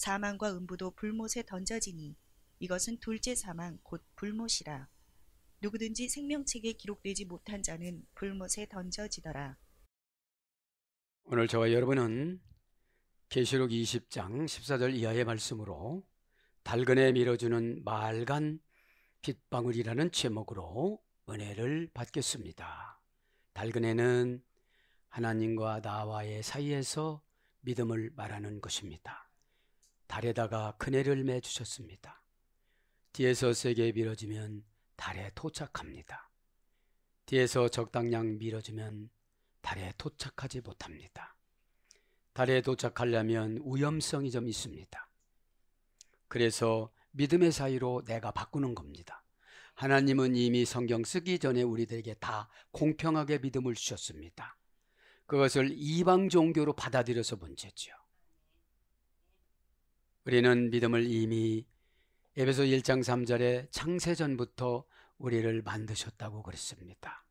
사망과 음부도 불못에 던져지니 이것은 둘째 사망 곧 불못이라. 누구든지 생명책에 기록되지 못한 자는 불못에 던져지더라. 오늘 저와 여러분은 계시록 20장 14절 이하의 말씀으로 달근에 밀어주는 말간 빗방울이라는 제목으로 은혜를 받겠습니다. 달근에는 하나님과 나와의 사이에서 믿음을 말하는 것입니다. 달에다가 그네를 매주셨습니다. 뒤에서 세게 밀어주면 달에 도착합니다. 뒤에서 적당량 밀어주면 달에 도착하지 못합니다. 달에 도착하려면 위험성이 좀 있습니다. 그래서 믿음의 사이로 내가 바꾸는 겁니다. 하나님은 이미 성경 쓰기 전에 우리들에게 다 공평하게 믿음을 주셨습니다. 그것을 이방 종교로 받아들여서 문제죠. 우리는 믿음을 이미 에베소 1장 3절에 창세전부터 우리를 만드셨다고 그랬습니다.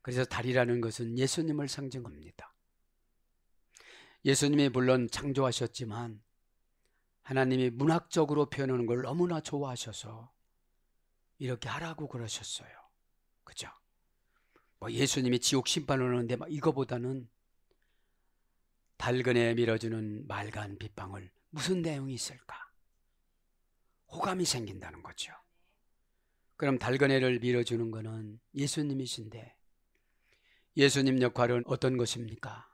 그래서 달이라는 것은 예수님을 상징합니다. 예수님이 물론 창조하셨지만 하나님이 문학적으로 표현하는 걸 너무나 좋아하셔서 이렇게 하라고 그러셨어요. 그죠? 예수님이 지옥 심판을 하는데 이거보다는 달근에 밀어주는 맑은 빗방울, 무슨 내용이 있을까? 호감이 생긴다는 거죠. 그럼 달근에를 밀어주는 것은 예수님이신데 예수님 역할은 어떤 것입니까?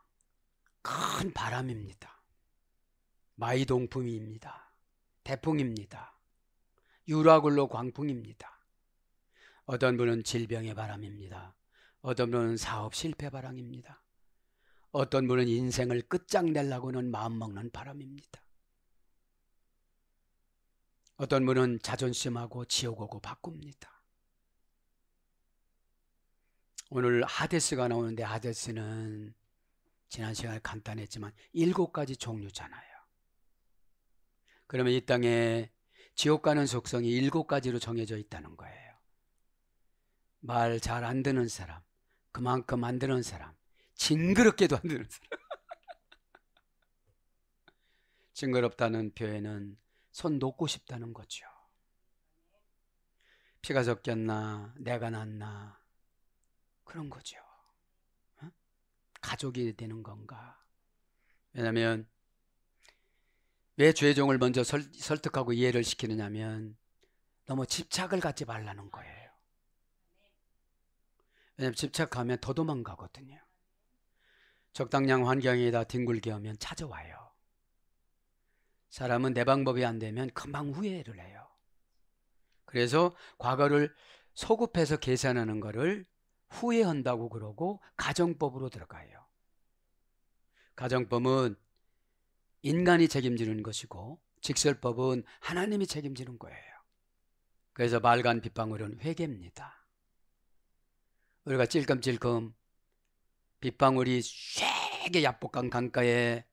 큰 바람입니다. 마이동풍입니다. 태풍입니다. 유라굴로 광풍입니다. 어떤 분은 질병의 바람입니다. 어떤 분은 사업 실패 바람입니다. 어떤 분은 인생을 끝장내려고는 마음먹는 바람입니다. 어떤 분은 자존심하고 지옥 오고 바꿉니다. 오늘 하데스가 나오는데 하데스는 지난 시간에 간단했지만 7가지 종류잖아요. 그러면 이 땅에 지옥 가는 속성이 7가지로 정해져 있다는 거예요. 말 잘 안 듣는 사람, 그만큼 안 듣는 사람, 징그럽게도 안 듣는 사람. 징그럽다는 표현은 손 놓고 싶다는 거죠. 피가 섞였나 내가 낫나 그런 거죠. 가족이 되는 건가? 왜냐하면 왜 죄종을 먼저 설득하고 이해를 시키느냐면 너무 집착을 갖지 말라는 거예요. 왜냐하면 집착하면 더 도망가거든요. 적당량 환경에다 뒹굴게 하면 찾아와요. 사람은 내 방법이 안 되면 금방 후회를 해요. 그래서 과거를 소급해서 계산하는 거를 후회한다고 그러고 가정법으로 들어가요. 가정법은 인간이 책임지는 것이고 직설법은 하나님이 책임지는 거예요. 그래서 맑은 빗방울은 회개입니다. 우리가 찔끔찔끔 빗방울이 쇠게 약복한 강가에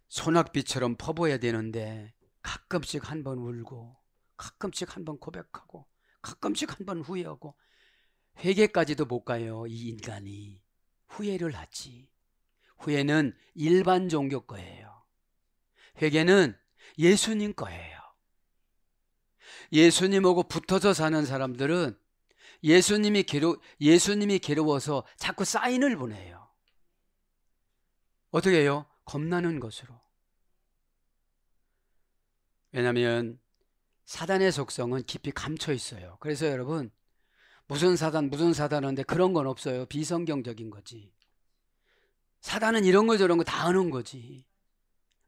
소낙비처럼 퍼부어야 되는데 가끔씩 한 번 울고 가끔씩 한 번 고백하고 가끔씩 한 번 후회하고 회개까지도 못 가요. 이 인간이 후회를 하지. 후회는 일반 종교 거예요. 회개는 예수님 거예요. 예수님하고 붙어서 사는 사람들은 예수님이 괴로워서 자꾸 사인을 보내요. 어떻게 해요? 겁나는 것으로. 왜냐하면 사단의 속성은 깊이 감춰 있어요. 그래서 여러분 무슨 사단 하는데 그런 건 없어요. 비성경적인 거지. 사단은 이런 거 저런 거 다 하는 거지.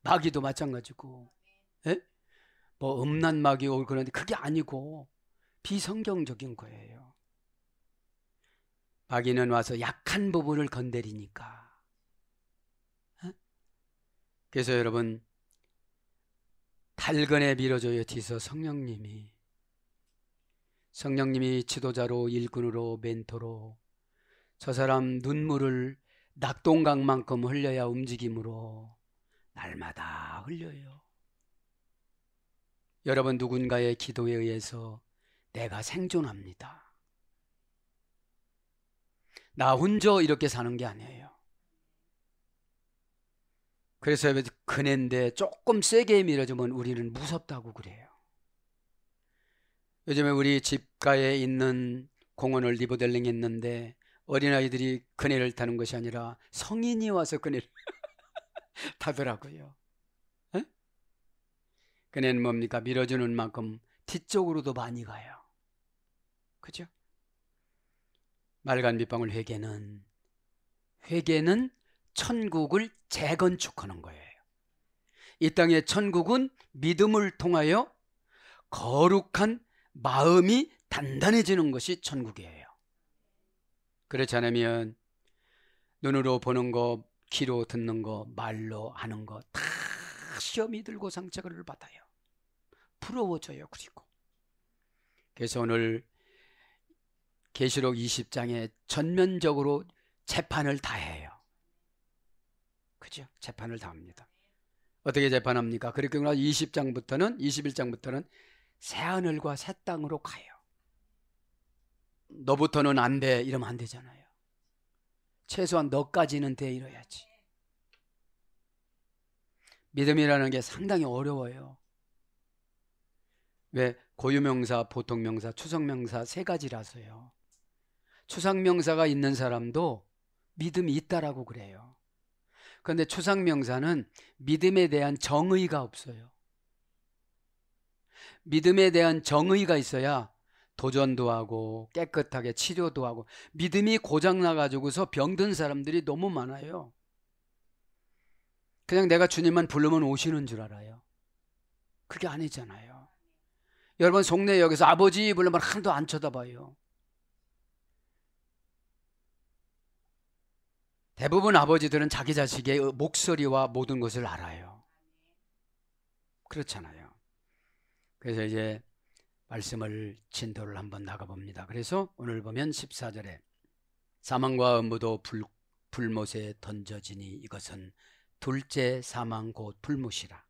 마귀도 마찬가지고. 예? 뭐 음란 마귀 오고 그런데 그게 아니고 비성경적인 거예요. 마귀는 와서 약한 부분을 건드리니까. 예? 그래서 여러분 달근에 밀어줘요. 뒤서 성령님이 지도자로 일꾼으로 멘토로 저 사람 눈물을 낙동강만큼 흘려야 움직임으로 날마다 흘려요. 여러분 누군가의 기도에 의해서 내가 생존합니다. 나 혼자 이렇게 사는 게 아니에요. 그래서 그네인데 조금 세게 밀어주면 우리는 무섭다고 그래요. 요즘에 우리 집가에 있는 공원을 리모델링 했는데 어린아이들이 그네를 타는 것이 아니라 성인이 와서 그네를 타더라고요. 에? 그네는 뭡니까? 밀어주는 만큼 뒤쪽으로도 많이 가요. 그죠? 말간빗방울 회개는 천국을 재건축하는 거예요. 이 땅의 천국은 믿음을 통하여 거룩한 마음이 단단해지는 것이 천국이에요. 그렇지 않으면 눈으로 보는 거, 귀로 듣는 거, 말로 하는 거 다 시험이 들고 상처를 받아요. 부러워져요. 그리고 그래서 오늘 계시록 20장에 전면적으로 재판을 다 해요. 그죠? 재판을 다 합니다. 어떻게 재판합니까? 그렇게 21장부터는 새하늘과 새 땅으로 가요. 너부터는 안 돼 이러면 안 되잖아요. 최소한 너까지는 돼 이래야지. 믿음이라는 게 상당히 어려워요. 왜? 고유명사, 보통명사, 추상명사 세 가지라서요. 추상명사가 있는 사람도 믿음이 있다라고 그래요. 그런데 추상명사는 믿음에 대한 정의가 없어요. 믿음에 대한 정의가 있어야 도전도 하고 깨끗하게 치료도 하고. 믿음이 고장나가지고서 병든 사람들이 너무 많아요. 그냥 내가 주님만 부르면 오시는 줄 알아요. 그게 아니잖아요. 여러분 속내역에서 아버지 부르면 하나도 안 쳐다봐요. 대부분 아버지들은 자기 자식의 목소리와 모든 것을 알아요. 그렇잖아요. 그래서 이제 말씀을 진도를 한번 나가봅니다. 그래서 오늘 보면 14절에 사망과 음부도 불못에 던져지니 이것은 둘째 사망 곧 불못이라.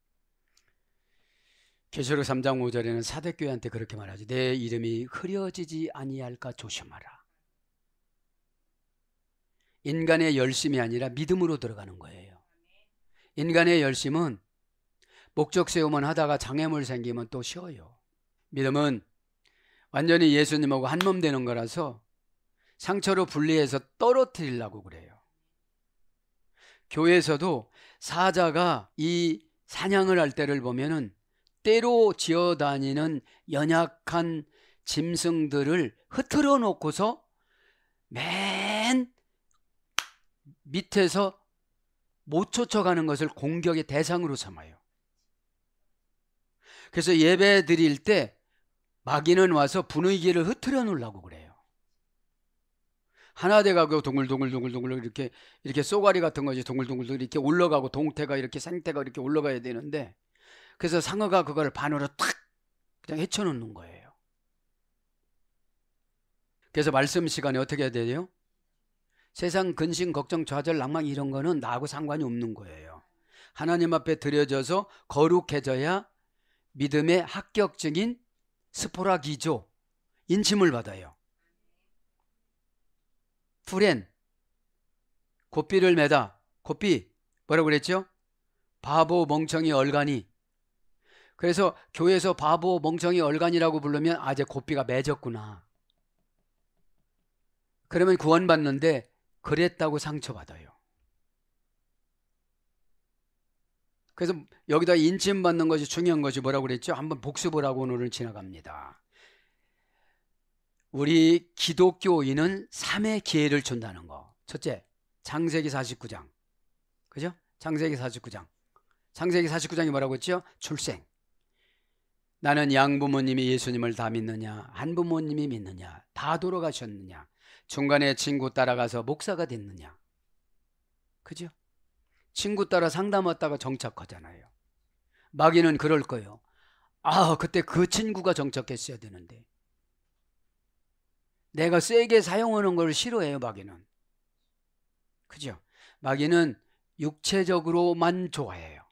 계시록 3장 5절에는 사대교회한테 그렇게 말하지. 내 이름이 흐려지지 아니할까 조심하라. 인간의 열심이 아니라 믿음으로 들어가는 거예요. 인간의 열심은 목적 세우면 하다가 장애물 생기면 또 쉬어요. 믿음은 완전히 예수님하고 한 몸 되는 거라서 상처로 분리해서 떨어뜨리려고 그래요. 교회에서도 사자가 이 사냥을 할 때를 보면은 때로 지어다니는 연약한 짐승들을 흐트러 놓고서 맨 밑에서 못 쫓아가는 것을 공격의 대상으로 삼아요. 그래서 예배 드릴 때 마귀는 와서 분위기를 흐트러 놓으려고 그래요. 하나 돼가고 동글동글 이렇게 쏘가리 같은 것이 동글동글 이렇게 올라가고 동태가 이렇게 생태가 이렇게 올라가야 되는데, 그래서 상어가 그걸 반으로 탁 그냥 헤쳐놓는 거예요. 그래서 말씀 시간에 어떻게 해야 돼요? 세상 근심, 걱정, 좌절, 낭만 이런 거는 나하고 상관이 없는 거예요. 하나님 앞에 드려져서 거룩해져야 믿음의 합격증인 스포라기조, 인침을 받아요. 프렌, 고삐를 매다. 고삐 뭐라고 그랬죠? 바보, 멍청이, 얼간이. 그래서 교회에서 바보, 멍청이, 얼간이라고 부르면 아, 이제 고삐가 맺었구나. 그러면 구원받는데 그랬다고 상처받아요. 그래서 여기다 인침받는 것이 중요한 것이 뭐라고 그랬죠? 한번 복습을 하고 오늘은 지나갑니다. 우리 기독교인은 3의 기회를 준다는 거. 첫째, 창세기 49장. 그죠? 창세기 49장. 창세기 49장이 뭐라고 했죠? 출생. 나는 양부모님이 예수님을 다 믿느냐? 한부모님이 믿느냐? 다 돌아가셨느냐? 중간에 친구 따라가서 목사가 됐느냐? 그죠? 친구 따라 상담 왔다가 정착하잖아요. 마귀는 그럴 거예요. 아, 그때 그 친구가 정착했어야 되는데. 내가 세게 사용하는 걸 싫어해요, 마귀는. 그죠? 마귀는 육체적으로만 좋아해요.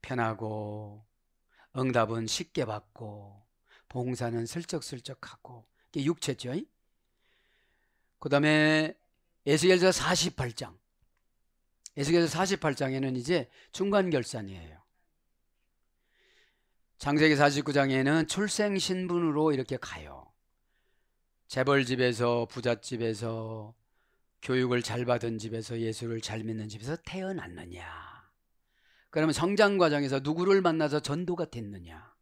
편하고, 응답은 쉽게 받고, 봉사는 슬쩍슬쩍하고. 이게 육체죠. 그 다음에 에스겔서 48장. 에스겔서 48장에는 이제 중간결산이에요. 창세기 49장에는 출생신분으로 이렇게 가요. 재벌집에서, 부잣집에서, 교육을 잘 받은 집에서, 예수를 잘 믿는 집에서 태어났느냐? 그러면 성장 과정에서 누구를 만나서 전도가 됐느냐?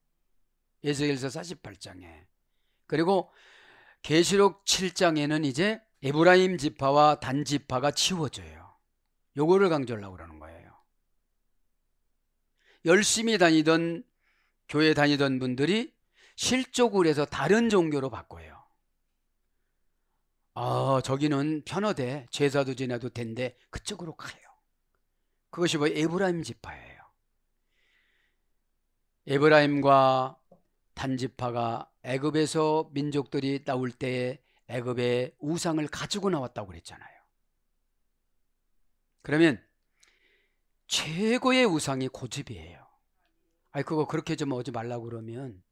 에스겔서 48장에. 그리고 계시록 7장에는 이제 에브라임 지파와 단 지파가 치워져요. 요거를 강조하려고 그러는 거예요. 열심히 다니던 교회 다니던 분들이 실족을 해서 다른 종교로 바꿔요. 저기는 편하대. 제사도 지내도 된대. 그쪽으로 가요. 그것이 뭐 에브라임 지파예요. 에브라임과 단지파가 애굽에서 민족들이 나올 때에 애굽의 우상을 가지고 나왔다고 그랬잖아요. 그러면 최고의 우상이 고집이에요. 그거 그렇게 좀 하지 말라고 그러면,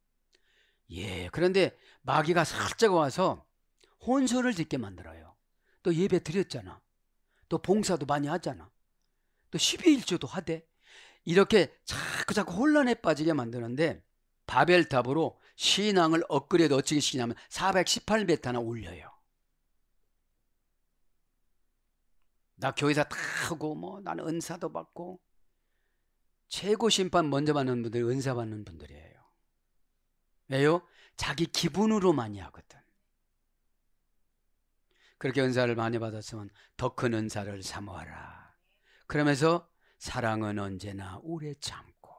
그런데 마귀가 살짝 와서 혼선을 짓게 만들어요. 또 예배 드렸잖아. 또 봉사도 많이 하잖아. 또 12일조도 하대. 이렇게 자꾸 혼란에 빠지게 만드는데, 바벨탑으로 신앙을 업그레이드 어떻게 시키냐면 418베타나 올려요. 나 교회사 다 하고 나는 은사도 받고. 최고 심판 먼저 받는 분들이 은사 받는 분들이에요. 왜요? 자기 기분으로 많이 하거든. 그렇게 은사를 많이 받았으면 더 큰 은사를 사모하라. 그러면서 사랑은 언제나 오래 참고.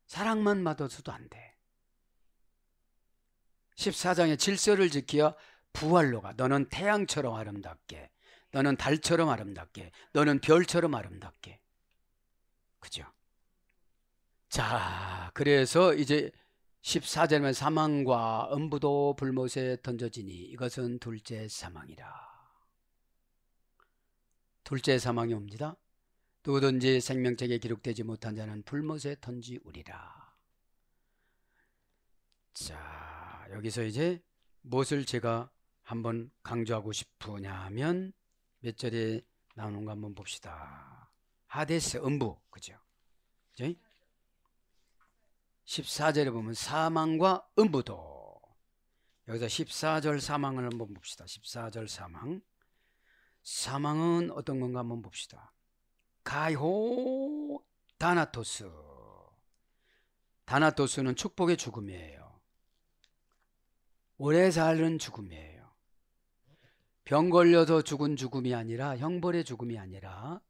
사랑만 받아서도 안 돼. 14장의 질서를 지키어 부활로 가. 너는 태양처럼 아름답게, 너는 달처럼 아름답게, 너는 별처럼 아름답게. 그죠? 자, 그래서 이제 14절에 사망과 음부도 불못에 던져지니 이것은 둘째 사망이라. 둘째 사망이 옵니다. 누구든지 생명책에 기록되지 못한 자는 불못에 던지우리라. 자, 여기서 이제 무엇을 제가 한번 강조하고 싶으냐 하면 몇 절에 나오는 거 한번 봅시다. 하데스, 음부, 그죠? 14절에 보면 사망과 음부도. 여기서 14절 사망을 한번 봅시다. 14절 사망. 사망은 어떤 건가 한번 봅시다. 가이호 다나토스. 다나토스는 축복의 죽음이에요. 오래 사는 죽음이에요. 병 걸려서 죽은 죽음이 아니라, 형벌의 죽음이 아니라,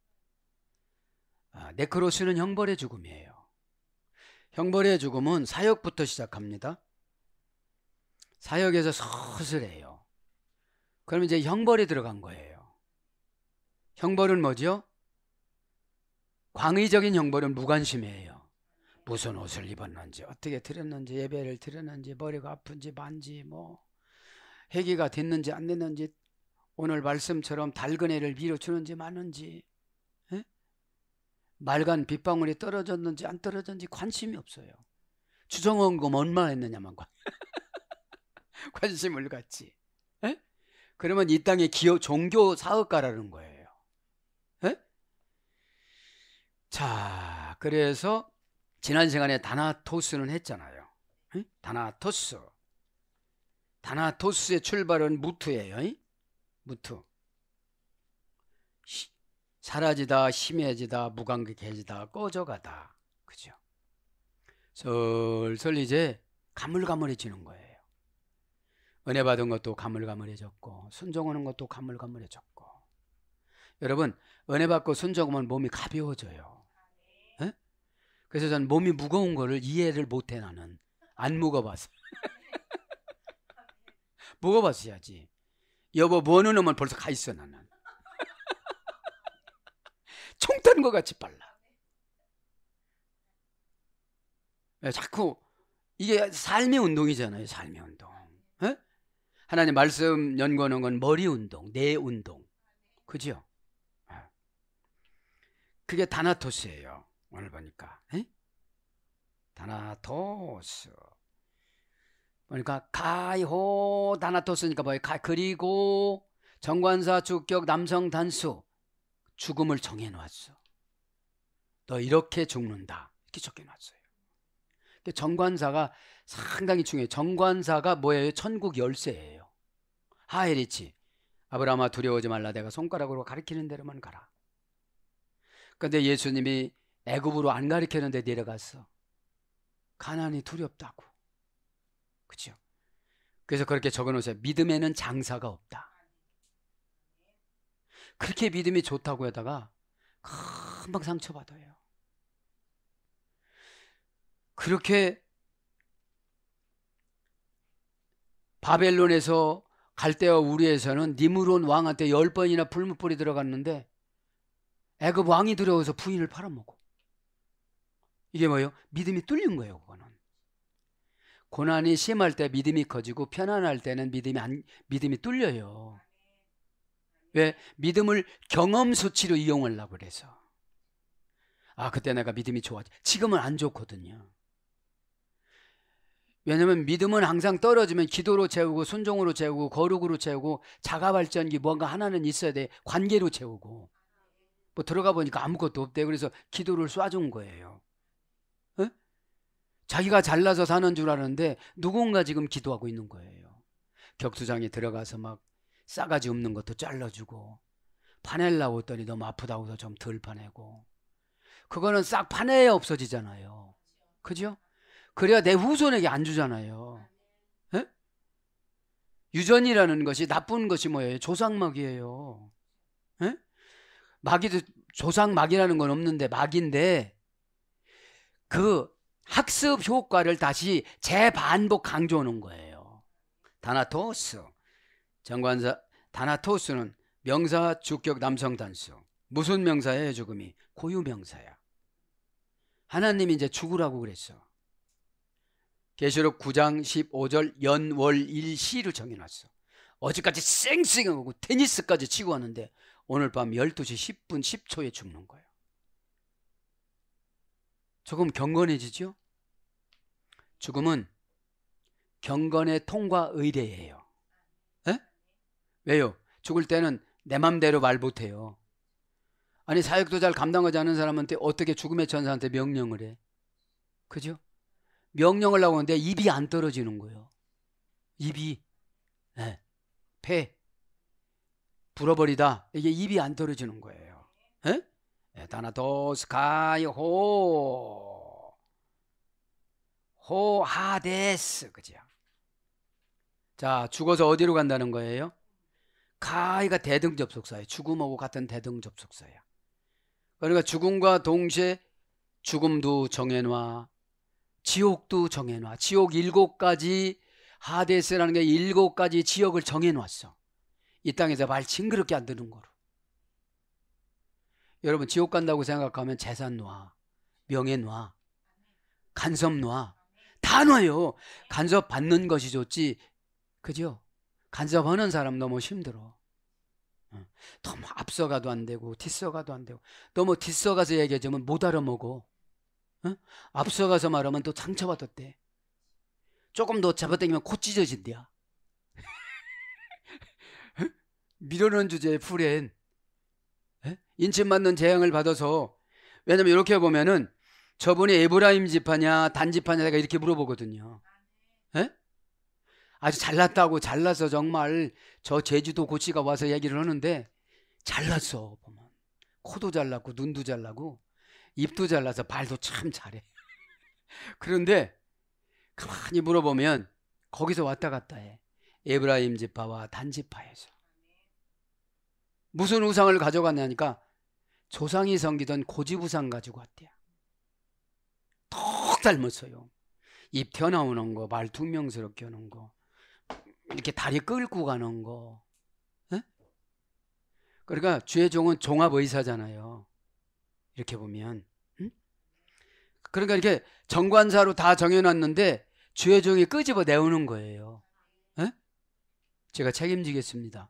네크로스는 형벌의 죽음이에요. 형벌의 죽음은 사역부터 시작합니다. 사역에서 서슬해요. 그럼 이제 형벌이 들어간 거예요. 형벌은 뭐죠? 광의적인 형벌은 무관심이에요. 무슨 옷을 입었는지, 어떻게 드렸는지, 예배를 드렸는지, 머리가 아픈지 만지, 회개가 됐는지 안 됐는지, 오늘 말씀처럼 달근 애를 밀어주는지 마는지, 말간 빗방울이 떨어졌는지 안 떨어졌는지 관심이 없어요. 주정원금 얼마 했느냐만 관심을 갖지. 그러면 이 땅의 종교 사업가라는 거예요. 자, 그래서 지난 시간에 다나토스는 했잖아요. 다나토스의 출발은 무투예요. 무투. 사라지다, 심해지다, 무감각해지다, 꺼져가다. 그죠? 슬슬 이제 가물가물해지는 거예요. 은혜 받은 것도 가물가물해졌고, 순종하는 것도 가물가물해졌고. 여러분, 은혜 받고 순종하면 몸이 가벼워져요. 그래서 저는 몸이 무거운 거를 이해를 못해. 나는 안 무거워서. 무거워서야지. 여보 뭐 넣으면 벌써 가 있어. 나는 총 탄 것 같이 빨라. 자꾸 이게 삶의 운동이잖아요. 삶의 운동. 하나님 말씀 연구하는 건 머리 운동, 뇌 운동. 그죠? 그게 다나토스예요. 오늘 보니까. 다나토스. 그러니까 가이호 다나토스니까 뭐예요? 그리고 정관사 주격 남성 단수. 죽음을 정해놨어. 너 이렇게 죽는다. 이렇게 적혀놨어요. 정관사가 상당히 중요해요. 정관사가 뭐예요? 천국 열쇠예요. 하에리치, 아브라함아 두려워하지 말라. 내가 손가락으로 가리키는 대로만 가라. 그런데 예수님이 애굽으로 안 가리키는데 내려갔어. 가나안이 두렵다고. 그렇죠? 그래서 그렇게 적어놓으세요. 믿음에는 장사가 없다. 그렇게 믿음이 좋다고 하다가 금방 상처받아요. 그렇게 바벨론에서 갈대아 우리에서는 니므론 왕한테 10번이나 불못불이 들어갔는데 애굽 왕이 두려워서 부인을 팔아먹어. 이게 뭐예요? 믿음이 뚫린 거예요. 그거는. 고난이 심할 때 믿음이 커지고 편안할 때는 믿음이 뚫려요. 왜? 믿음을 경험 수치로 이용하려고 그래서. 그때 내가 믿음이 좋아지. 지금은 안 좋거든요. 왜냐면 믿음은 항상 떨어지면 기도로 채우고 순종으로 채우고 거룩으로 채우고 자가발전기 뭔가 하나는 있어야 돼. 관계로 채우고. 뭐 들어가 보니까 아무것도 없대. 그래서 기도를 쏴준 거예요. 에? 자기가 잘나서 사는 줄 아는데 누군가 지금 기도하고 있는 거예요. 격투장에 들어가서 막 싸가지 없는 것도 잘라주고 파내려고 했더니 너무 아프다고 해서 좀 덜 파내고. 그거는 싹 파내야 없어지잖아요. 그죠? 그래야 내 후손에게 안 주잖아요. 에? 유전이라는 것이 나쁜 것이 뭐예요? 조상막이에요. 에? 마귀도 조상막이라는 건 없는데 막인데 그 학습 효과를 다시 재반복 강조하는 거예요. 다나토스. 정관사 다나토스는 명사 주격 남성 단수. 무슨 명사예요? 죽음이 고유 명사야. 하나님이 이제 죽으라고 그랬어. 계시록 9장 15절 연월일시를 정해놨어. 어제까지 쌩쌩하고 테니스까지 치고 왔는데 오늘 밤 12시 10분 10초에 죽는 거예요. 조금 경건해지죠? 죽음은 경건의 통과 의례예요. 에? 왜요? 죽을 때는 내 맘대로 말 못해요. 아니 사역도 잘 감당하지 않는 사람한테 어떻게 죽음의 천사한테 명령을 해? 그죠? 명령을 하고 하는데 입이 안 떨어지는 거예요. 입이 폐 불어버리다. 이게 입이 안 떨어지는 거예요. 다나토스카이 호 하데스. 그죠? 자, 죽어서 어디로 간다는 거예요? 가이가 대등접속사예요. 죽음하고 같은 대등접속사야. 그러니까 죽음과 동시에 죽음도 정해놔, 지옥도 정해놔. 지옥 7가지, 하데스라는 게 7가지 지역을 정해놨어. 이 땅에서 말 징그럽게 안 듣는 거로. 여러분 지옥 간다고 생각하면 재산 놔, 명예 놔, 간섭 놔, 다 놔요. 간섭 받는 것이 좋지. 그죠? 간섭하는 사람 너무 힘들어. 너무 앞서가도 안 되고 뒤서가도 안 되고. 너무 뒤서가서 얘기하자면 못 알아먹어. 앞서가서 말하면 또 상처받았대. 조금 더 잡아당기면 코 찢어진대야. 미루는 주제에 풀엔 인침받는 재앙을 받아서. 왜냐면 이렇게 보면은 저분이 에브라임 지파냐 단 지파냐 내가 이렇게 물어보거든요. 아주 잘났다고. 잘나서 정말 저 제주도 고씨가 와서 얘기를 하는데 잘났어. 보면 코도 잘났고 눈도 잘나고 입도 잘나서 발도 참 잘해. 그런데 가만히 물어보면 거기서 왔다 갔다 해. 에브라임 지파와 단 지파에서. 무슨 우상을 가져갔냐니까 조상이 섬기던 고집우상 가지고 왔대요. 턱 닮았어요. 입 튀어나오는 거, 말 퉁명스럽게 하는 거, 이렇게 다리 끌고 가는 거. 그러니까 주의 종은 종합의사잖아요. 이렇게 보면. 그러니까 이렇게 정관사로 다 정해놨는데 주의 종이 끄집어 내오는 거예요. 제가 책임지겠습니다.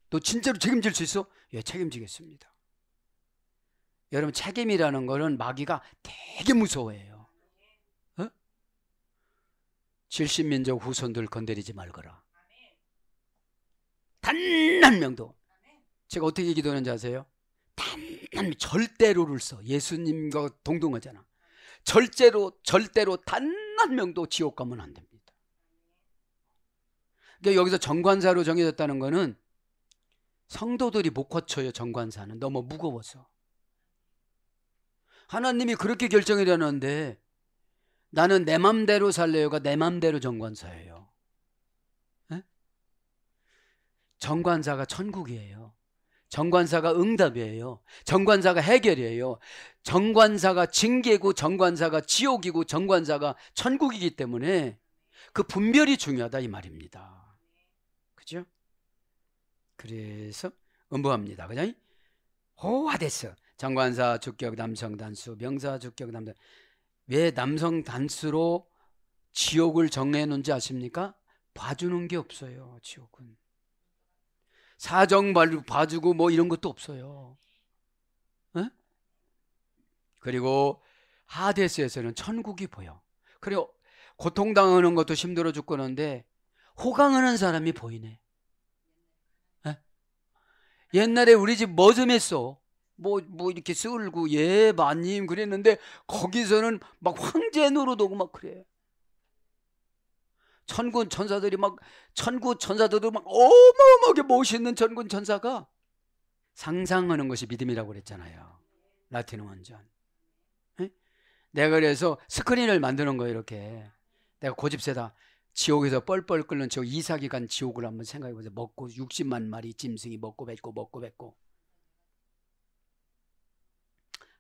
너 진짜로 책임질 수 있어? 예, 책임지겠습니다. 여러분 책임이라는 거는 마귀가 되게 무서워해요. 70민족 후손들 건드리지 말거라. 단 한 명도. 제가 어떻게 기도하는지 아세요? 단 절대로를 써. 예수님과 동등하잖아. 절대로 단 한 명도 지옥 가면 안 됩니다. 그러니까 여기서 정관사로 정해졌다는 거는 성도들이 못 거쳐요. 정관사는 너무 무거워서. 하나님이 그렇게 결정이 되는데 나는 내 맘대로 살래요가 내 맘대로 정관사예요. 에? 정관사가 천국이에요. 정관사가 응답이에요. 정관사가 해결이에요. 정관사가 징계고 정관사가 지옥이고 정관사가 천국이기 때문에 그 분별이 중요하다 이 말입니다. 그죠? 그래서 음보합니다. 그죠? 호하데스 정관사 주격 남성 단수 명사 주격 남성. 왜 남성 단수로 지옥을 정해놓은지 아십니까? 봐주는 게 없어요. 지옥은 사정 봐주고 뭐 이런 것도 없어요. 에? 그리고 하데스에서는 천국이 보여. 그리고 고통당하는 것도 힘들어 죽겠는데 호강하는 사람이 보이네. 에? 옛날에 우리 집 뭐 좀 했어. 뭐 이렇게 쓸고 예 마님 그랬는데 거기서는 막 황제 노릇하고 막 그래. 천군 천사들이 막 어마어마하게 멋있는 천군 천사가 상상하는 것이 믿음이라고 그랬잖아요. 라틴어 원전. 에? 내가 그래서 스크린을 만드는 거예요. 이렇게 내가 고집세다. 지옥에서 뻘뻘 끓는 지옥 이삭이 간 지옥을 한번 생각해 보세요. 먹고 60만 마리 짐승이 먹고 뱉고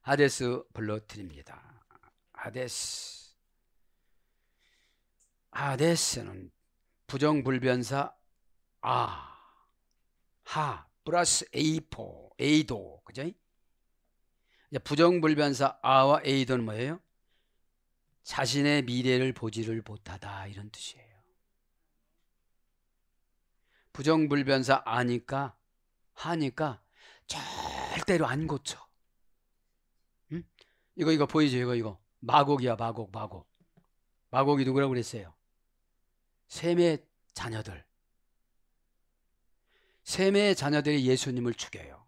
하데스 불러드립니다. 하데스는 부정불변사 하 플러스 에이도 그죠? 부정불변사 아와 에이도는 뭐예요? 자신의 미래를 보지를 못하다 이런 뜻이에요. 부정불변사 하니까 절대로 안 고쳐. 응? 이거 보이죠? 이거 마곡이야. 마곡이 누구라고 그랬어요? 셈의 자녀들이 예수님을 죽여요.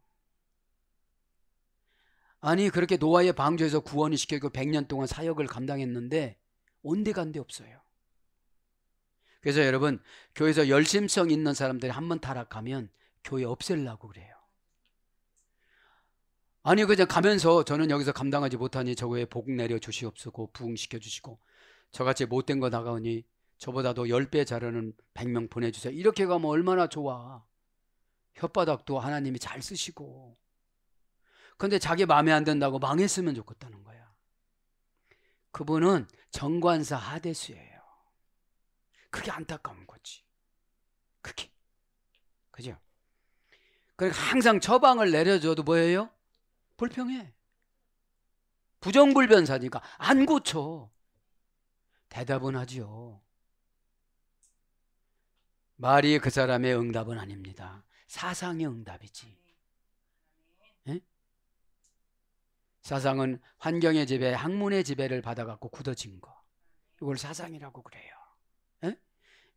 아니 그렇게 노아의 방주에서 구원을 시키고 100년 동안 사역을 감당했는데 온데간데 없어요. 그래서 여러분 교회에서 열심성 있는 사람들이 한번 타락하면 교회 없애려고 그래요. 아니 그냥 가면서 저는 여기서 감당하지 못하니 저 교회에 복 내려 주시옵소서 부흥시켜 주시고 저같이 못된 거 나가오니 저보다도 10배 잘하는 100명 보내주세요. 이렇게 가면 얼마나 좋아. 혓바닥도 하나님이 잘 쓰시고. 근데 자기 마음에 안 든다고 망했으면 좋겠다는 거야. 그분은 정관사 하데스예요. 그게 안타까운 거지. 그게. 그죠? 그러니까 항상 처방을 내려줘도 뭐예요? 불평해. 부정불변사니까 안 고쳐. 대답은 하지요. 말이 그 사람의 응답은 아닙니다. 사상의 응답이지. 에? 사상은 환경의 지배, 학문의 지배를 받아갖고 굳어진 거. 이걸 사상이라고 그래요. 에?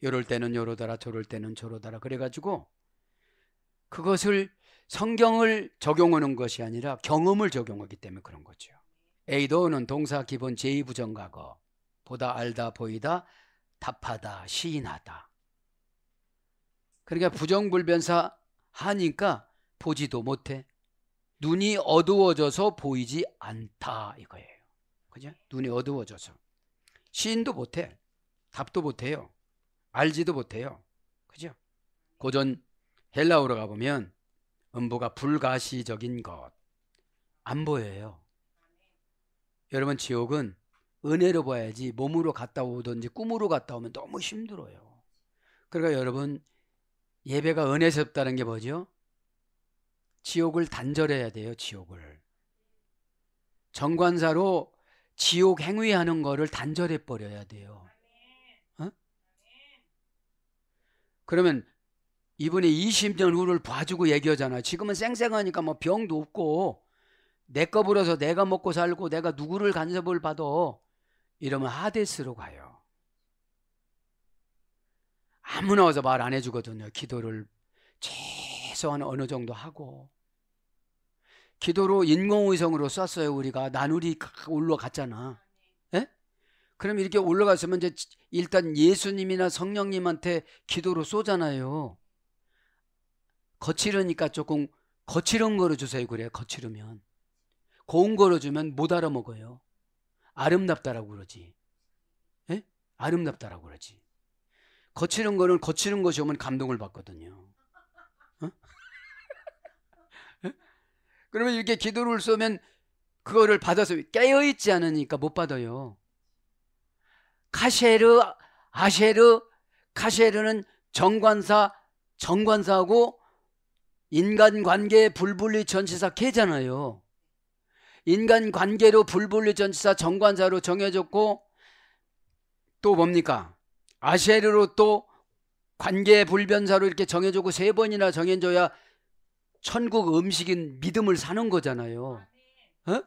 이럴 때는 요러더라 저럴 때는 저러더라 그래가지고 그것을 성경을 적용하는 것이 아니라 경험을 적용하기 때문에 그런 거죠. 에이도는 동사 기본 제2부정과거 보다 알다 보이다 답하다 시인하다. 그러니까 부정불변사 하니까 보지도 못해. 눈이 어두워져서 보이지 않다 이거예요. 그죠? 눈이 어두워져서 시인도 못해. 답도 못해요. 알지도 못해요. 그죠? 고전 헬라어로 가보면 음보가 불가시적인 것 안 보여요. 여러분 지옥은 은혜로 봐야지 몸으로 갔다 오든지 꿈으로 갔다 오면 너무 힘들어요. 그러니까 여러분 예배가 은혜스럽다는 게 뭐죠? 지옥을 단절해야 돼요. 지옥을 정관사로 지옥 행위하는 거를 단절해 버려야 돼요. 어? 그러면 이분이 20년 후를 봐주고 얘기하잖아요. 지금은 쌩쌩하니까 뭐 병도 없고 내 거 불어서 내가 먹고 살고 내가 누구를 간섭을 받아 이러면 하데스로 가요. 아무나 와서 말 안 해주거든요. 기도를 최소한 어느 정도 하고 기도로 인공위성으로 쐈어요. 우리가 나누리 올라갔잖아. 예? 그럼 이렇게 올라갔으면 이제 일단 예수님이나 성령님한테 기도로 쏘잖아요. 거칠으니까 조금 거칠은 거로 주세요. 그래, 거칠으면. 고운 거로 주면 못 알아먹어요. 아름답다라고 그러지. 예? 아름답다라고 그러지. 거칠은 거는 거칠은 것이 오면 감동을 받거든요. 어? 예? 그러면 이렇게 기도를 쏘면 그거를 받아서 깨어있지 않으니까 못 받아요. 카셰르, 아셰르, 카셰르는 정관사하고 인간관계 불분리 전치사 개잖아요. 인간관계로 불분리 전치사 정관사로 정해졌고 또 뭡니까? 아셰르로 또 관계 불변사로 이렇게 정해졌고 3번이나 정해져야 천국 음식인 믿음을 사는 거잖아요. 어?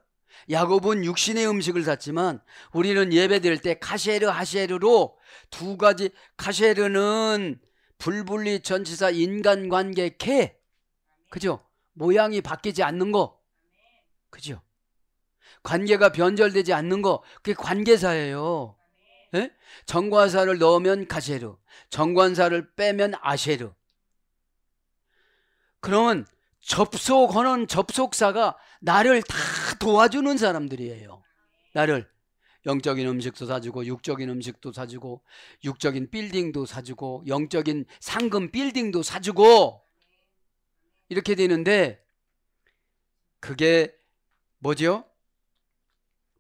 야곱은 육신의 음식을 샀지만 우리는 예배드릴 때 카셰르 하셰르로 2가지. 카셰르는 불분리 전치사 인간관계 개, 그죠? 모양이 바뀌지 않는 거, 그죠? 관계가 변절되지 않는 거, 그게 관계사예요. 예? 정관사를 넣으면 카셰르, 정관사를 빼면 아셰르. 그러면 접속하는 접속사가 나를 다 도와주는 사람들이에요. 나를 영적인 음식도 사주고 육적인 음식도 사주고 육적인 빌딩도 사주고 영적인 상금 빌딩도 사주고 이렇게 되는데 그게 뭐죠?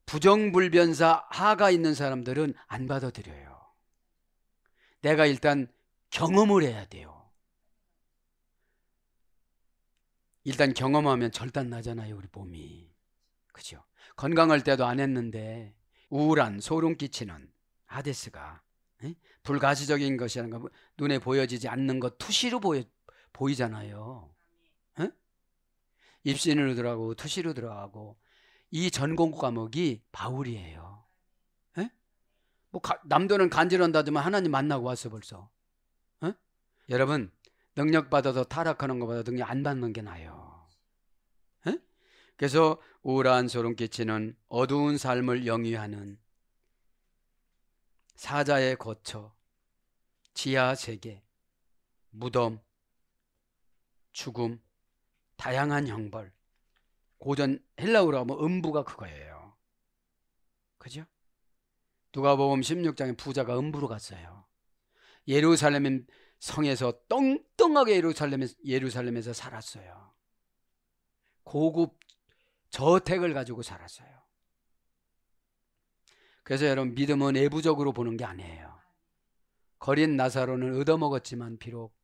부정불변사 하가 있는 사람들은 안 받아들여요. 내가 일단 경험을 해야 돼요. 일단 경험하면 절단 나잖아요, 우리 몸이. 그죠? 건강할 때도 안 했는데 우울한 소름 끼치는 하데스가 불가시적인 것이라는 거, 눈에 보여지지 않는 것 투시로 보이잖아요. 에? 입신으로 들어가고 투시로 들어가고. 이 전공 과목이 바울이에요. 에? 뭐 남들은 간절한다지만 하나님 만나고 왔어 벌써. 에? 여러분 능력 받아서 타락하는 것보다 능력 안 받는 게 나아요. 에? 그래서 우울한 소름 끼치는 어두운 삶을 영위하는 사자의 거처, 지하 세계, 무덤, 죽음, 다양한 형벌. 고전 헬라어로 하면 음부가 그거예요. 그죠? 누가복음 16장에 부자가 음부로 갔어요. 예루살렘 성에서 떵떵하게 예루살렘에서 살았어요. 고급 저택을 가지고 살았어요. 그래서 여러분 믿음은 내부적으로 보는 게 아니에요. 거린 나사로는 얻어먹었지만 비록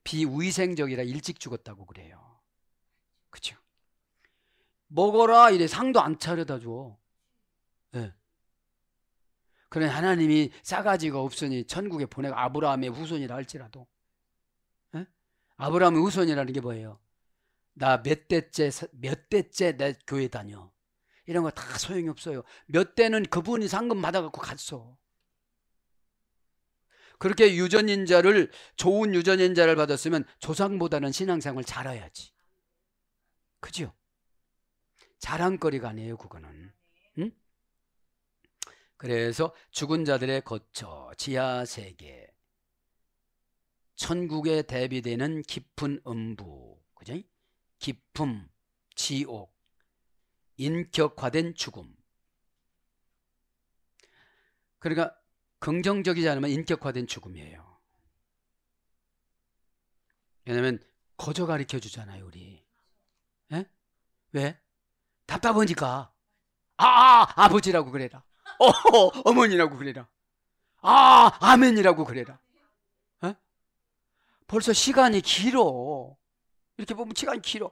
비위생적이라 일찍 죽었다고 그래요. 그죠? 먹어라 이래 상도 안 차려다 줘. 네. 그래 하나님이 싸가지가 없으니 천국에 보내고 아브라함의 후손이라 할지라도. 네? 아브라함의 후손이라는 게 뭐예요? 나 몇 대째 내 교회 다녀. 이런 거 다 소용이 없어요. 몇 대는 그분이 상금 받아갖고 갔어. 그렇게 좋은 유전인자를 받았으면 조상보다는 신앙생활 잘해야지. 그죠? 자랑거리가 아니에요 그거는. 응? 그래서 죽은 자들의 거처, 지하세계, 천국에 대비되는 깊은 음부, 그죠? 기품, 지옥, 인격화된 죽음. 그러니까 긍정적이지 않으면 인격화된 죽음이에요. 왜냐하면 거저 가르쳐 주잖아요 우리. 에? 왜? 답답하니까. 아버지라고 그래라. 어머니라고 그래라. 아멘이라고 그래라. 에? 벌써 시간이 길어. 이렇게 보면 시간이 길어.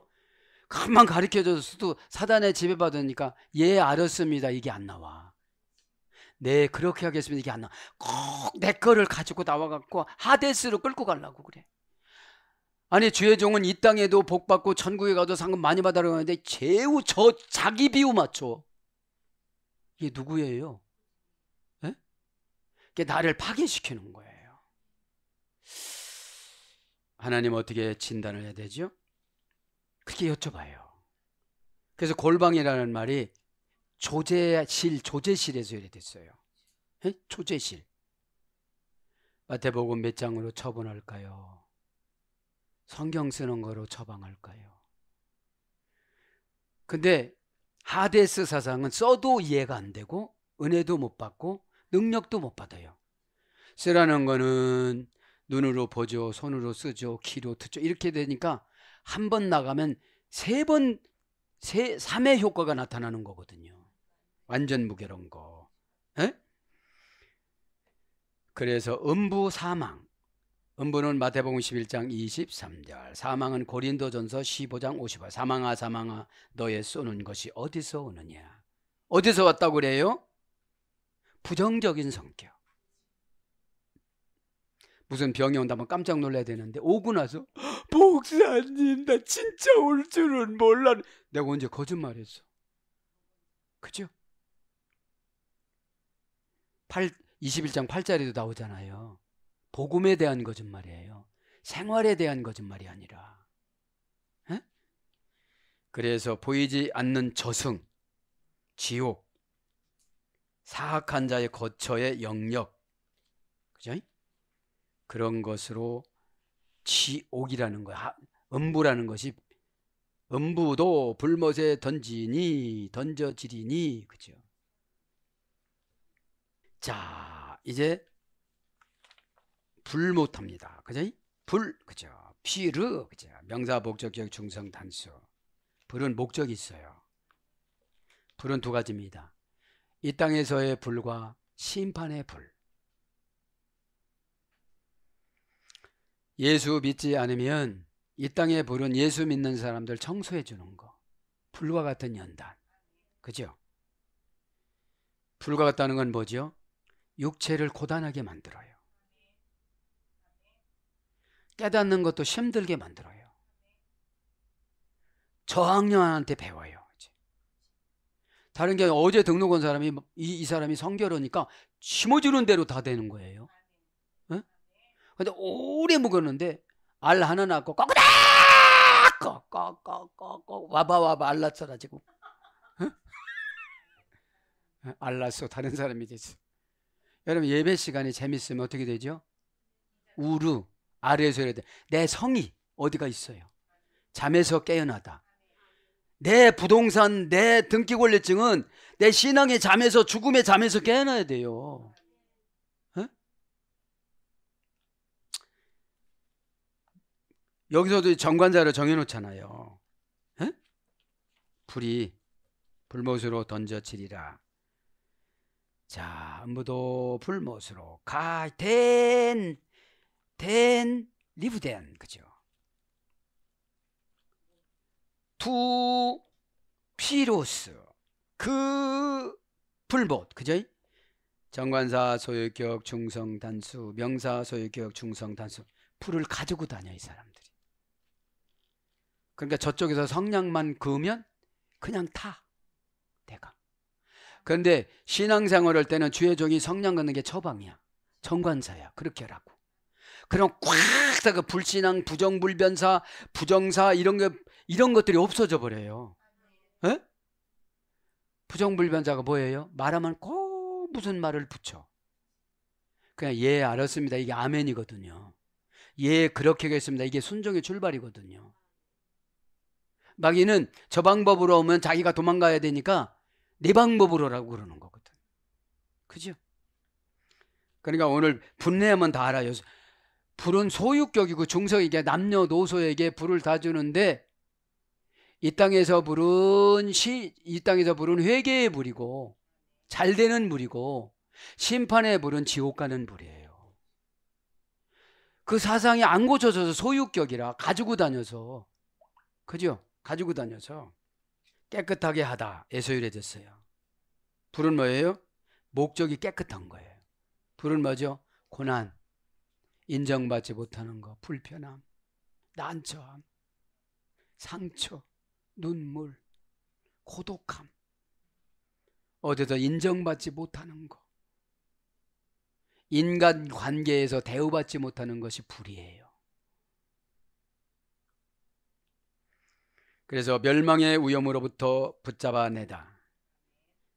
그만 가르쳐줘도 사단의 지배받으니까 예 알았습니다 이게 안 나와. 네 그렇게 하겠습니다 이게 안 나와. 꼭 내 거를 가지고 나와갖고 하데스로 끌고 가려고 그래. 아니 주의 종은 이 땅에도 복받고 천국에 가도 상금 많이 받으라고 하는데 제우 저 자기 비유 맞춰. 이게 누구예요? 에? 이게 나를 파괴시키는 거예요. 하나님 어떻게 진단을 해야 되죠? 그렇게 여쭤봐요. 그래서 골방이라는 말이 조제실에서 이래됐어요. 예? 조제실. 마태복음 몇 장으로 처분할까요? 성경 쓰는 거로 처방할까요? 근데 하데스 사상은 써도 이해가 안 되고 은혜도 못 받고 능력도 못 받아요. 쓰라는 거는 눈으로 보죠, 손으로 쓰죠, 귀로 듣죠. 이렇게 되니까 한 번 나가면 3회 효과가 나타나는 거거든요. 완전 무게로운 거. 에? 그래서 음부 사망. 음부는 마태복음 11장 23절, 사망은 고린도전서 15장 50절. 사망아 사망아 너의 쏘는 것이 어디서 오느냐. 어디서 왔다고 그래요? 부정적인 성격. 무슨 병이 온다면 깜짝 놀라야 되는데 오고 나서 목사님 나 진짜 올 줄은 몰라. 내가 언제 거짓말했어? 그죠? 21장 8절에도 나오잖아요. 복음에 대한 거짓말이에요. 생활에 대한 거짓말이 아니라. 에? 그래서 보이지 않는 저승, 지옥, 사악한 자의 거처의 영역, 그죠? 그런 것으로 지옥이라는 거야. 음부라는 것이 음부도 불못에 던져지리니, 그죠? 자, 이제 불 못합니다. 그죠? 불, 그죠? 피르, 그죠? 명사, 목적격, 중성, 단수. 불은 목적이 있어요. 불은 두 가지입니다. 이 땅에서의 불과 심판의 불. 예수 믿지 않으면 이 땅의 불은 예수 믿는 사람들 청소해 주는 거. 불과 같은 연단. 그죠? 불과 같다는 건 뭐죠? 육체를 고단하게 만들어요. 깨닫는 것도 힘들게 만들어요. 저학년한테 배워요. 다른 게 어제 등록 온 사람이 이 사람이 성결하니까 심어주는 대로 다 되는 거예요. 어? 근데 오래 묵었는데 알 하나 낳고 꼬꾸닥 와봐 알랐잖아 지금. 어? 알랐어. 다른 사람이 됐어. 여러분 예배 시간이 재밌으면 어떻게 되죠? 우르 아래에서 이래야 돼. 내 성이 어디가 있어요? 잠에서 깨어나다. 내 부동산, 내 등기권리증은 내 신앙의 잠에서, 죽음의 잠에서 깨어나야 돼요. 에? 여기서도 정관자를 정해놓잖아요. 에? 불이 불못으로 던져지리라. 자, 음부도 불못으로 리브덴, 그죠? 투 피로스, 그 불못, 그죠? 정관사 소유격 중성 단수, 명사 소유격 중성 단수. 불을 가지고 다녀 이 사람들이. 그러니까 저쪽에서 성냥만 그으면 그냥 타 내가. 그런데 신앙생활 할 때는 주의 종이 성냥 긋는 게 처방이야. 정관사야. 그렇게 하라고. 그럼 꽉 그 불신앙, 부정불변사, 부정사 이런 것들이 없어져 버려요. 에? 부정불변자가 뭐예요? 말하면 꼭 무슨 말을 붙여. 그냥 예 알았습니다. 이게 아멘이거든요. 예 그렇게 하겠습니다. 이게 순종의 출발이거든요. 마귀는 저 방법으로 오면 자기가 도망가야 되니까 네 방법으로라고 그러는 거거든. 그죠? 그러니까 오늘 분내하면 다 알아요. 불은 소유격이고 중성에게 남녀노소에게 불을 다 주는데 이 땅에서 불은 회개의 불이고 잘 되는 불이고 심판의 불은 지옥 가는 불이에요. 그 사상이 안 고쳐져서 소유격이라 가지고 다녀서, 그죠? 가지고 다녀서 깨끗하게 하다 에서유래됐어요. 불은 뭐예요? 목적이 깨끗한 거예요. 불은 뭐죠? 고난, 인정받지 못하는 거, 불편함, 난처함, 상처, 눈물, 고독함, 어디서 인정받지 못하는 거, 인간관계에서 대우받지 못하는 것이 불이에요. 그래서 멸망의 위험으로부터 붙잡아내다.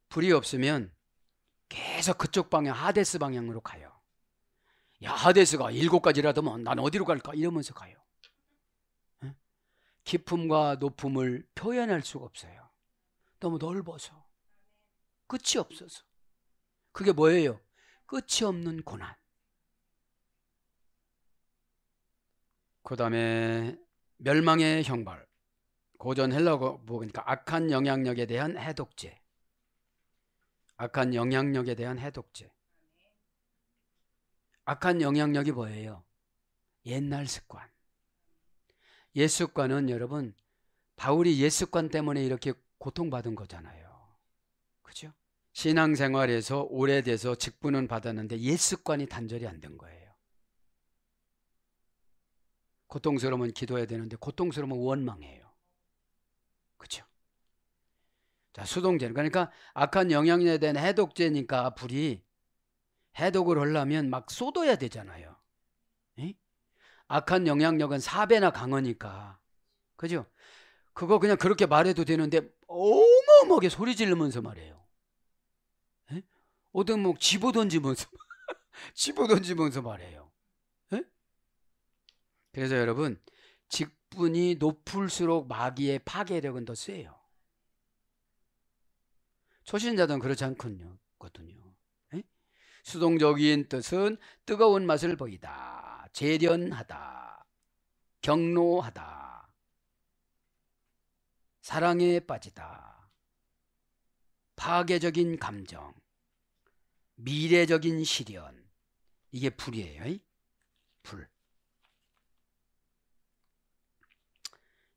불이 없으면 계속 그쪽 방향, 하데스 방향으로 가요. 야, 하데스가 7가지라도 뭐 난 어디로 갈까 이러면서 가요. 응? 깊음과 높음을 표현할 수가 없어요. 너무 넓어서, 끝이 없어서. 그게 뭐예요? 끝이 없는 고난. 그 다음에 멸망의 형벌. 고전 헬라어 보니까 악한 영향력에 대한 해독제. 악한 영향력에 대한 해독제. 악한 영향력이 뭐예요? 옛날 습관. 옛 습관은 여러분, 바울이 옛 습관 때문에 이렇게 고통받은 거잖아요. 그죠? 신앙생활에서 오래돼서 직분은 받았는데 옛 습관이 단절이 안 된 거예요. 고통스러우면 기도해야 되는데 고통스러우면 원망해요. 그죠? 자, 수동제. 그러니까 악한 영향력에 대한 해독제니까 불이 해독을 하려면 막 쏟아야 되잖아요. 에? 악한 영향력은 4배나 강하니까. 그죠? 그거 그냥 그렇게 말해도 되는데 어마어마하게 소리 지르면서 말해요. 에? 어떤 뭐 집어던지면서 집어던지면서 말해요. 에? 그래서 여러분, 직분이 높을수록 마귀의 파괴력은 더 세요. 초신자들은 그렇지 않거든요. 에? 수동적인 뜻은 뜨거운 맛을 보이다, 재련하다, 경로하다, 사랑에 빠지다, 파괴적인 감정, 미래적인 시련. 이게 불이에요. 불.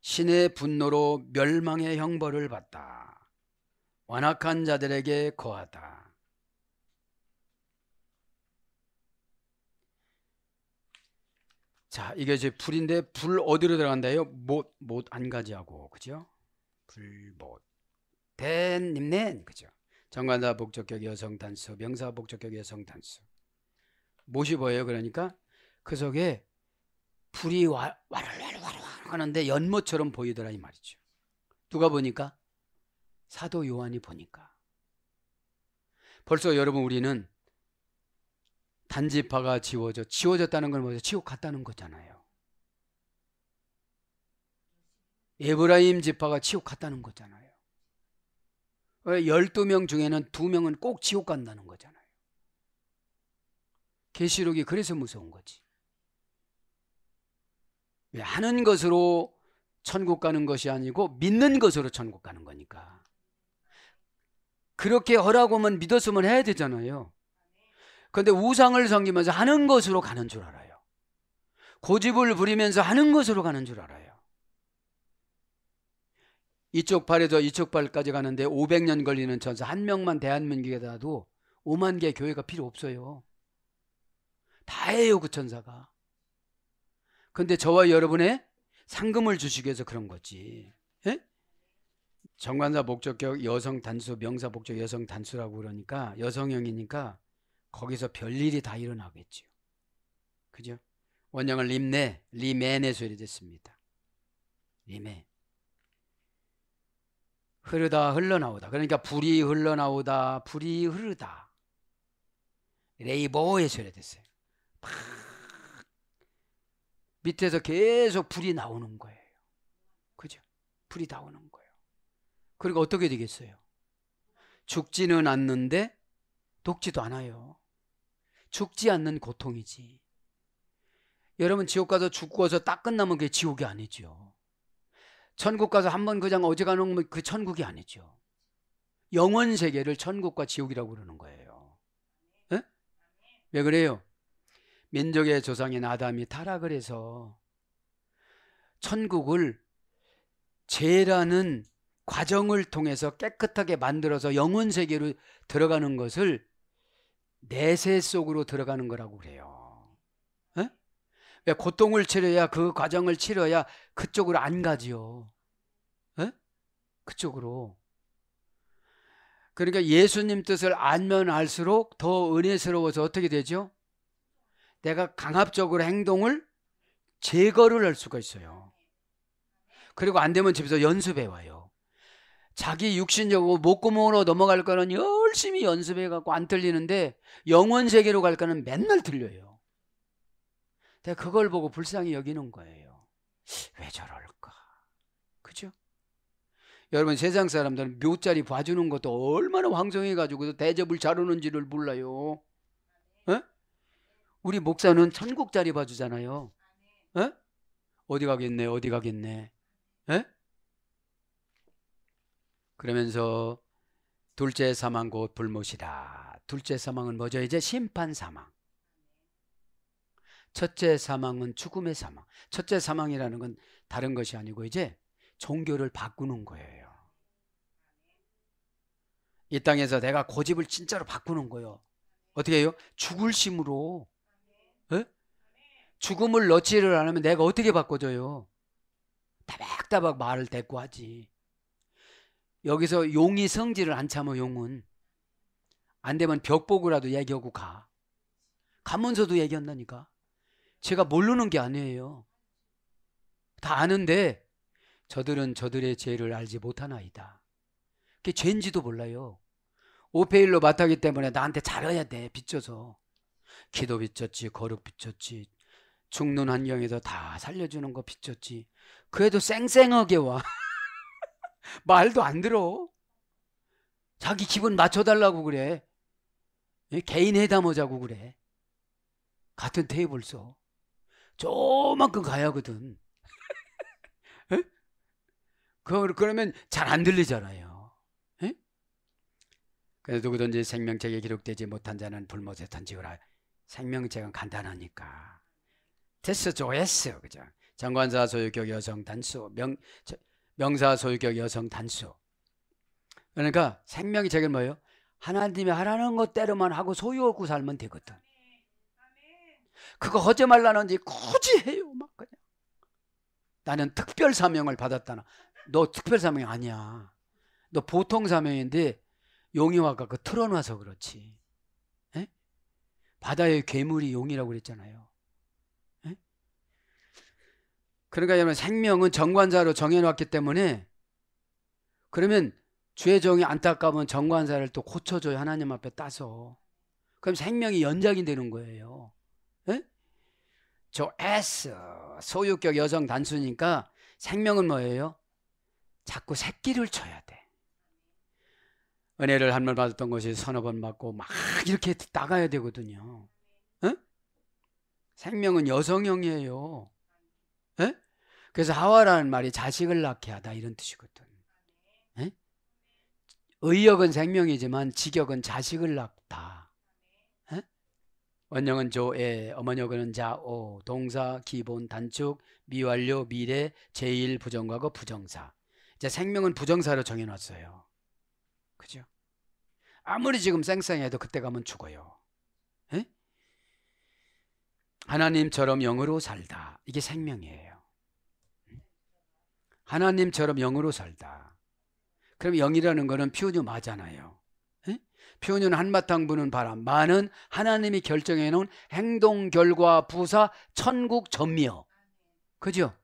신의 분노로 멸망의 형벌을 받다. 완악한 자들에게 거하다. 자, 이게 이제 불인데 불 어디로 들어간다요? 못 안 가지하고, 그죠? 불못. 댄님넨, 그죠? 정관사 복적격 여성 단수, 명사 복적격 여성 단수. 못이 뭐예요? 그러니까 그 속에 불이 와르르 하는데 연못처럼 보이더라 이 말이죠. 누가 보니까? 사도 요한이 보니까. 벌써 여러분, 우리는 단지파가 지워졌다는 건 뭐죠? 지옥 갔다는 거잖아요. 에브라임 지파가 지옥 갔다는 거잖아요. 12명 중에는 2명은 꼭 지옥 간다는 거잖아요. 계시록이 그래서 무서운 거지. 왜? 하는 것으로 천국 가는 것이 아니고 믿는 것으로 천국 가는 거니까. 그렇게 하라고 하면 믿었으면 해야 되잖아요. 그런데 우상을 섬기면서 하는 것으로 가는 줄 알아요. 고집을 부리면서 하는 것으로 가는 줄 알아요. 이쪽 발에서 이쪽 발까지 가는데 500년 걸리는 천사 한 명만 대한민국에 놔도 5만 개 교회가 필요 없어요. 다 해요, 그 천사가. 근데 저와 여러분의 상금을 주시기 위해서 그런 거지. 예? 정관사 목적격 여성 단수, 명사 목적 여성 단수라고 그러니까 여성형이니까 거기서 별일이 다 일어나겠죠. 그죠? 원형을 리메네서 이렇게 됐습니다. 리메. 흐르다, 흘러나오다. 그러니까 불이 흘러나오다, 불이 흐르다. 레이보에서 이렇게 됐어요. 막 밑에서 계속 불이 나오는 거예요. 그죠? 불이 나오는 거예요. 그러니까 어떻게 되겠어요? 죽지는 않는데 녹지도 않아요. 죽지 않는 고통이지. 여러분, 지옥 가서 죽고서 딱 끝나면 그게 지옥이 아니죠. 천국 가서 한번 그냥 어지간한 놈은 그 천국이 아니죠. 영원 세계를 천국과 지옥이라고 그러는 거예요. 에? 왜 그래요? 민족의 조상인 아담이 타락을 해서 천국을 죄라는 과정을 통해서 깨끗하게 만들어서 영원 세계로 들어가는 것을 내세 속으로 들어가는 거라고 그래요. 에? 왜? 고통을 치러야, 그 과정을 치러야 그쪽으로 안 가지요. 에? 그쪽으로. 그러니까 예수님 뜻을 알면 알수록 더 은혜스러워서 어떻게 되죠? 내가 강압적으로 행동을 제거를 할 수가 있어요. 그리고 안 되면 집에서 연습해 와요. 자기 육신적으로 목구멍으로 넘어갈 거는 열심히 연습해 갖고 안 틀리는데 영원 세계로 갈 거는 맨날 틀려요. 내가 그걸 보고 불쌍히 여기는 거예요. 왜 저럴까? 그죠? 여러분, 세상 사람들은 묘자리 봐주는 것도 얼마나 황송해가지고 대접을 잘하는지를 몰라요. 에? 우리 목사는 천국자리 봐주잖아요. 에? 어디 가겠네, 어디 가겠네. 에? 그러면서 둘째 사망 곧 불못이다. 둘째 사망은 뭐죠? 이제 심판 사망. 첫째 사망은 죽음의 사망. 첫째 사망이라는 건 다른 것이 아니고 이제 종교를 바꾸는 거예요. 이 땅에서 내가 고집을 진짜로 바꾸는 거예요. 어떻게 해요? 죽을 심으로. 에? 죽음을 넣지를 않으면 내가 어떻게 바꿔줘요? 따박따박 말을 대꾸 하지. 여기서 용이 성질을 안 참아. 용은 안 되면 벽 보고라도 얘기하고 가. 가면서도 얘기한다니까. 제가 모르는 게 아니에요. 다 아는데 저들은 저들의 죄를 알지 못하나이다. 그게 죄인지도 몰라요. 오페일로 맡았기 때문에 나한테 잘해야 돼. 빚져서. 기도 빚졌지, 거룩 빚졌지, 죽는 환경에서 다 살려주는 거 빚졌지. 그래도 쌩쌩하게 와. 말도 안 들어. 자기 기분 맞춰달라고 그래. 개인 회담하자고 그래. 같은 테이블 써. 조만큼 가야 하거든. 그러면 잘 안 들리잖아요. 에? 그래서 누구든지 생명책에 기록되지 못한 자는 불못에 던지거라. 생명책은 간단하니까. 됐어, 좋았어. 그죠? 정관사 소유격 여성 단수, 명사 소유격 여성 단수. 그러니까 생명의 책은 뭐예요? 하나님이 하라는 것대로만 하고 소유하고 살면 되거든. 그거 하지 말라는지 굳이 해요. 막 그냥. 나는 특별 사명을 받았다나. 너 특별 사명이 아니야. 너 보통 사명인데 용이 와갖고 틀어놔서 그렇지. 에? 바다의 괴물이 용이라고 그랬잖아요. 에? 그러니까 여러분, 생명은 정관사로 정해놨기 때문에, 그러면 주의 종이 안타까우면 정관사를 또 고쳐줘요. 하나님 앞에 따서. 그럼 생명이 연장이 되는 거예요. 에? 저 S 소유격 여성 단수니까 생명은 뭐예요? 자꾸 새끼를 쳐야 돼. 은혜를 한 번 받았던 것이 서너 번 받고 막 이렇게 나가야 되거든요. 에? 생명은 여성형이에요. 에? 그래서 하와라는 말이 자식을 낳게 하다 이런 뜻이거든. 에? 의역은 생명이지만 직역은 자식을 낳다. 에? 원형은 조에, 어머니어는 자오, 동사, 기본, 단축, 미완료, 미래, 제1 부정과거, 부정사. 이제 생명은 부정사로 정해놨어요. 그죠? 아무리 지금 쌩쌩해도 그때 가면 죽어요. 에? 하나님처럼 영으로 살다. 이게 생명이에요. 하나님처럼 영으로 살다. 그럼 영이라는 거는 피우뉴 마잖아요. 에? 피우뉴는 한바탕 부는 바람, 마는 하나님이 결정해 놓은 행동, 결과, 부사, 천국, 전미어. 그죠?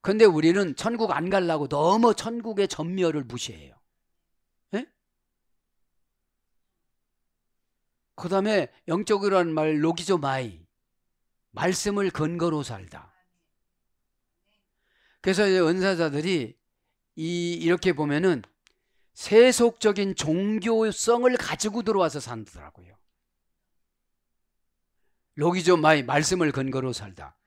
근데 우리는 천국 안 가려고 너무 천국의 전미어를 무시해요. 에? 그 다음에 영적으로 하는 말 로기조마이, 말씀을 근거로 살다. 그래서 이제 은사자들이 이렇게 보면은 세속적인 종교성을 가지고 들어와서 산다더라고요. 로기조마이, 말씀을 근거로 살다.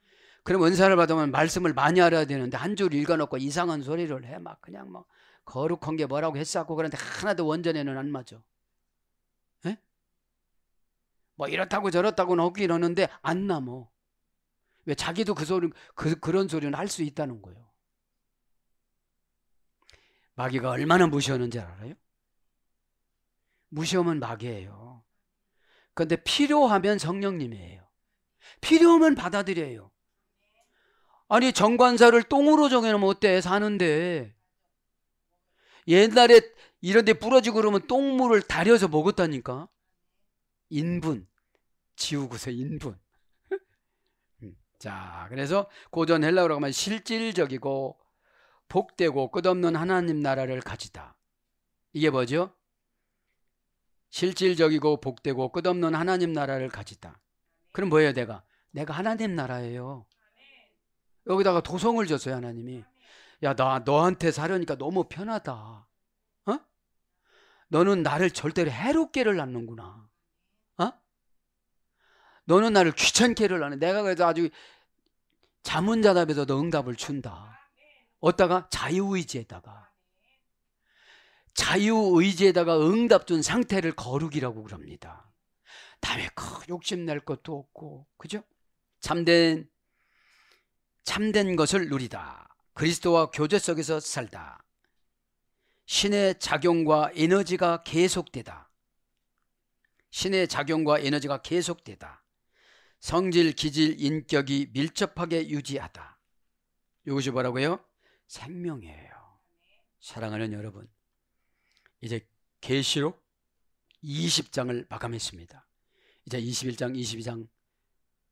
그럼 은사를 받으면 말씀을 많이 알아야 되는데 한 줄 읽어놓고 이상한 소리를 해. 막 그냥 뭐 거룩한 게 뭐라고 했었고 그런데 하나도 원전에는 안 맞아. 에? 뭐 이렇다고 저렇다고는 하긴 하는데 안 남어. 왜? 자기도 그런 소리는 할 수 있다는 거예요. 마귀가 얼마나 무시하는지 알아요? 무시하면 마귀예요. 그런데 필요하면 성령님이에요. 필요하면 받아들여요. 아니, 정관사를 똥으로 정해놓으면 어때? 사는데. 옛날에 이런 데 부러지고 그러면 똥물을 달여서 먹었다니까. 인분. 지우고서 인분. 자, 그래서 고전 헬라어로 하면 실질적이고 복되고 끝없는 하나님 나라를 가지다. 이게 뭐죠? 실질적이고 복되고 끝없는 하나님 나라를 가지다. 그럼 뭐예요? 내가 하나님 나라예요. 여기다가 도성을 줬어요. 하나님이. 야, 나 너한테 살으니까 너무 편하다. 어? 너는 나를 절대로 해롭게를 낳는구나. 어? 너는 나를 귀찮게를 낳는. 내가 그래서 아주 자문자답에서도 응답을 준다. 어디다가? 자유의지에다가 응답 준 상태를 거룩이라고 그럽니다. 다음에 욕심낼 것도 없고, 그죠? 참된 것을 누리다. 그리스도와 교제 속에서 살다. 신의 작용과 에너지가 계속되다. 성질, 기질, 인격이 밀접하게 유지하다. 이것이 뭐라고요? 생명이에요. 사랑하는 여러분, 이제 계시록 20장을 마감했습니다. 이제 21장, 22장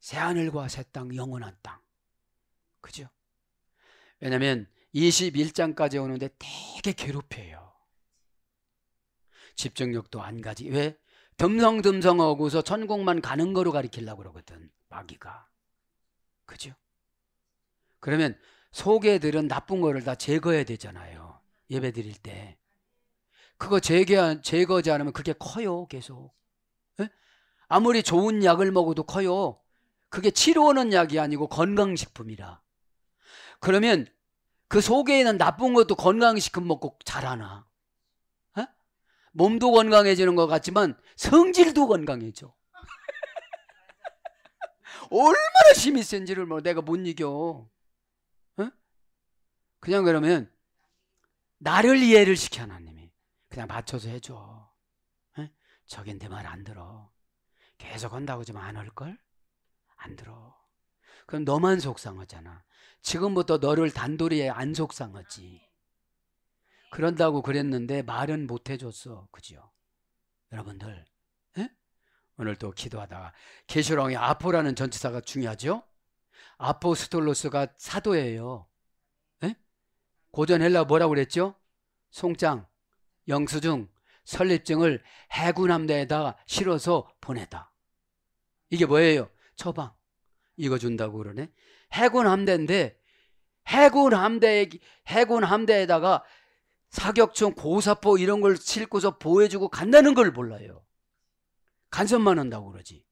새하늘과 새 땅, 영원한 땅. 그죠? 왜냐하면 21장까지 오는데 되게 괴롭혀요. 집중력도 안 가지. 왜? 듬성듬성하고서 천국만 가는 거로 가리키려고 그러거든, 마귀가. 그죠? 그러면 속에 들은 나쁜 거를 다 제거해야 되잖아요. 예배 드릴 때. 그거 제거하지 않으면 그게 커요, 계속. 에? 아무리 좋은 약을 먹어도 커요. 그게 치료하는 약이 아니고 건강식품이라. 그러면 그 속에 있는 나쁜 것도 건강식품 먹고 자라나? 에? 몸도 건강해지는 것 같지만 성질도 건강해져. 얼마나 힘이 센지를 내가 못 이겨. 에? 그냥 그러면 나를 이해를 시켜, 하나님이. 그냥 맞춰서 해줘. 에? 저긴 내 말 안 들어. 계속 한다고 하지만 안 할걸? 안 들어. 그럼 너만 속상하잖아. 지금부터 너를 단돌이 안 속상하지. 그런다고 그랬는데 말은 못 해줬어. 그죠? 여러분들, 에? 오늘 또 기도하다가 계시록의 아포라는 전치사가 중요하죠? 아포스톨로스가 사도예요. 에? 고전 헬라 뭐라고 그랬죠? 송장, 영수증, 설립증을 해군 함대에다 실어서 보내다. 이게 뭐예요? 처방. 이거 준다고 그러네. 해군 함대인데 해군 함대에다가 사격총, 고사포 이런 걸 싣고서 보호해주고 간다는 걸 몰라요. 간섭만 한다고 그러지.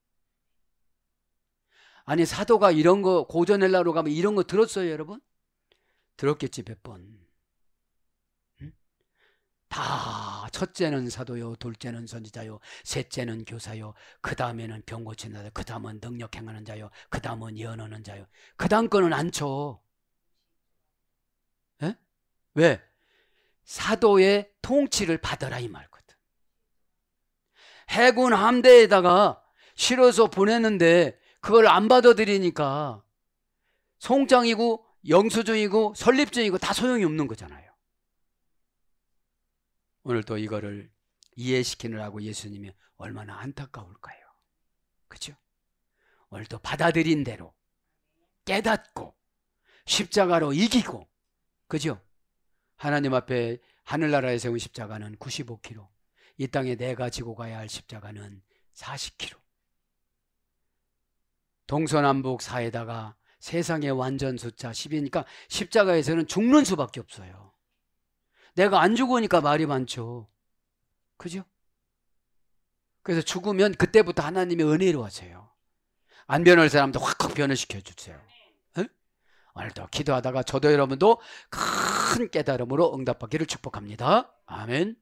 아니, 사도가 이런 거 고전 헬라로 가면 이런 거 들었어요, 여러분? 들었겠지, 몇 번. 응? 다 첫째는 사도요, 둘째는 선지자요, 셋째는 교사요, 그 다음에는 병 고치는 자요, 그 다음은 능력 행하는 자요, 그 다음은 예언하는 자요. 그 다음 거는 안 쳐. 에? 왜? 사도의 통치를 받아라 이 말거든. 해군 함대에다가 실어서 보냈는데 그걸 안 받아들이니까 송장이고 영수증이고 설립증이고 다 소용이 없는 거잖아요. 오늘 또 이거를 이해시키느라고 예수님이 얼마나 안타까울까요? 그죠? 오늘 또 받아들인 대로 깨닫고 십자가로 이기고, 그죠? 하나님 앞에 하늘나라에 세운 십자가는 95kg, 이 땅에 내가 지고 가야 할 십자가는 40kg. 동서남북 사에다가 세상의 완전 숫자 10이니까 십자가에서는 죽는 수밖에 없어요. 내가 안 죽으니까 말이 많죠. 그죠? 그래서 죽으면 그때부터 하나님의 은혜로 하세요. 안 변할 사람도 확 변화시켜 주세요. 네? 오늘도 기도하다가 저도 여러분도 큰 깨달음으로 응답받기를 축복합니다. 아멘.